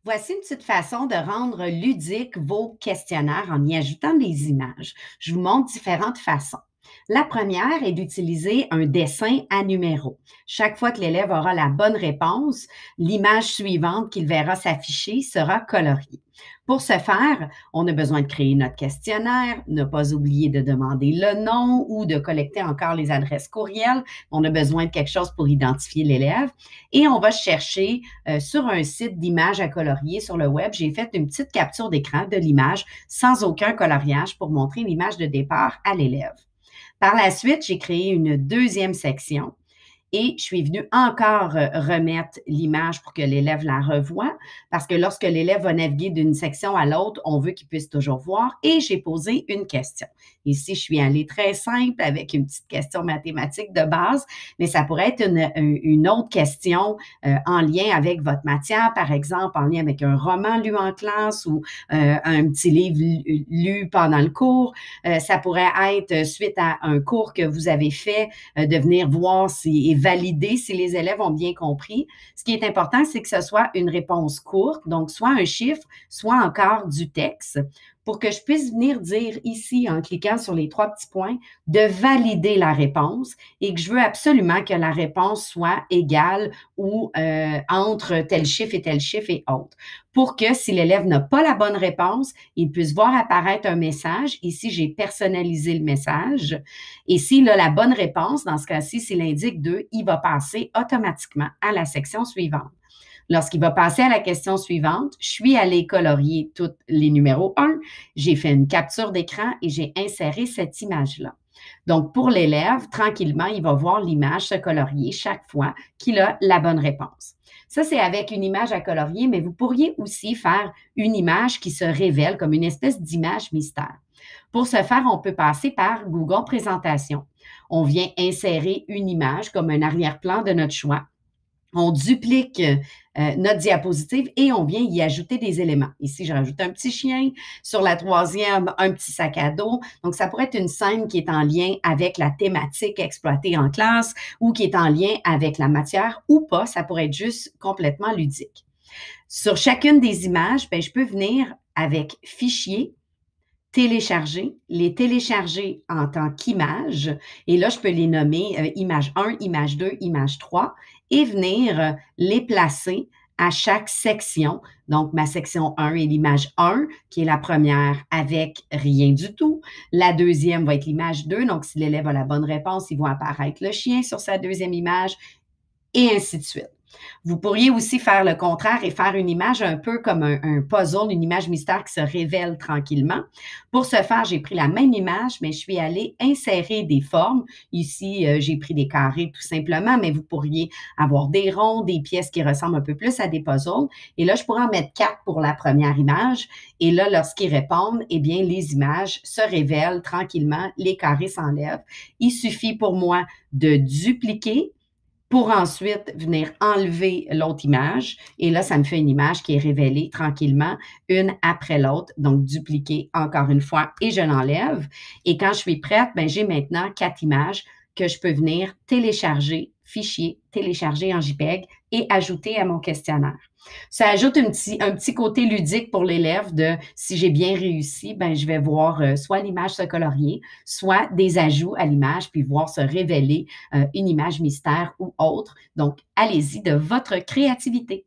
Voici une petite façon de rendre ludique vos questionnaires en y ajoutant des images. Je vous montre différentes façons. La première est d'utiliser un dessin à numéros. Chaque fois que l'élève aura la bonne réponse, l'image suivante qu'il verra s'afficher sera coloriée. Pour ce faire, on a besoin de créer notre questionnaire, ne pas oublier de demander le nom ou de collecter encore les adresses courriels. On a besoin de quelque chose pour identifier l'élève et on va chercher sur un site d'images à colorier sur le web. J'ai fait une petite capture d'écran de l'image sans aucun coloriage pour montrer l'image de départ à l'élève. Par la suite, j'ai créé une deuxième section et je suis venue encore remettre l'image pour que l'élève la revoie, parce que lorsque l'élève va naviguer d'une section à l'autre, on veut qu'il puisse toujours voir. Et j'ai posé une question. Ici, je suis allée très simple avec une petite question mathématique de base, mais ça pourrait être une autre question en lien avec votre matière, par exemple, en lien avec un roman lu en classe ou un petit livre lu pendant le cours. Ça pourrait être suite à un cours que vous avez fait, de venir voir si valider si les élèves ont bien compris. Ce qui est important, c'est que ce soit une réponse courte, donc soit un chiffre, soit encore du texte, pour que je puisse venir dire ici, en cliquant sur les trois petits points, de valider la réponse et que je veux absolument que la réponse soit égale ou entre tel chiffre et autre. Pour que si l'élève n'a pas la bonne réponse, il puisse voir apparaître un message. Ici, j'ai personnalisé le message. Et s'il a la bonne réponse, dans ce cas-ci, s'il indique 2, il va passer automatiquement à la section suivante. Lorsqu'il va passer à la question suivante, je suis allée colorier tous les numéros 1, j'ai fait une capture d'écran et j'ai inséré cette image-là. Donc, pour l'élève, tranquillement, il va voir l'image se colorier chaque fois qu'il a la bonne réponse. Ça, c'est avec une image à colorier, mais vous pourriez aussi faire une image qui se révèle comme une espèce d'image mystère. Pour ce faire, on peut passer par Google Présentation. On vient insérer une image comme un arrière-plan de notre choix. On duplique notre diapositive et on vient y ajouter des éléments. Ici, je rajoute un petit chien. Sur la troisième, un petit sac à dos. Donc, ça pourrait être une scène qui est en lien avec la thématique exploitée en classe ou qui est en lien avec la matière ou pas. Ça pourrait être juste complètement ludique. Sur chacune des images, je peux venir avec Fichier, télécharger, les télécharger en tant qu'image. Et là, je peux les nommer image 1, image 2, image 3 et venir les placer à chaque section. Donc, ma section 1 est l'image 1, qui est la première avec rien du tout. La deuxième va être l'image 2. Donc, si l'élève a la bonne réponse, il va apparaître le chien sur sa deuxième image et ainsi de suite. Vous pourriez aussi faire le contraire et faire une image un peu comme un puzzle, une image mystère qui se révèle tranquillement. Pour ce faire, j'ai pris la même image, mais je suis allée insérer des formes. Ici, j'ai pris des carrés tout simplement, mais vous pourriez avoir des ronds, des pièces qui ressemblent un peu plus à des puzzles. Et là, je pourrais en mettre 4 pour la première image. Et là, lorsqu'ils répondent, eh bien, les images se révèlent tranquillement, les carrés s'enlèvent. Il suffit pour moi de dupliquer pour ensuite venir enlever l'autre image. Et là, ça me fait une image qui est révélée tranquillement, une après l'autre. Donc, dupliquer encore une fois et je l'enlève. Et quand je suis prête, j'ai maintenant 4 images que je peux venir télécharger, fichier, télécharger en JPEG et ajouter à mon questionnaire. Ça ajoute un petit côté ludique pour l'élève de si j'ai bien réussi, je vais voir soit l'image se colorier, soit des ajouts à l'image, puis voir se révéler une image mystère ou autre. Donc, allez-y de votre créativité.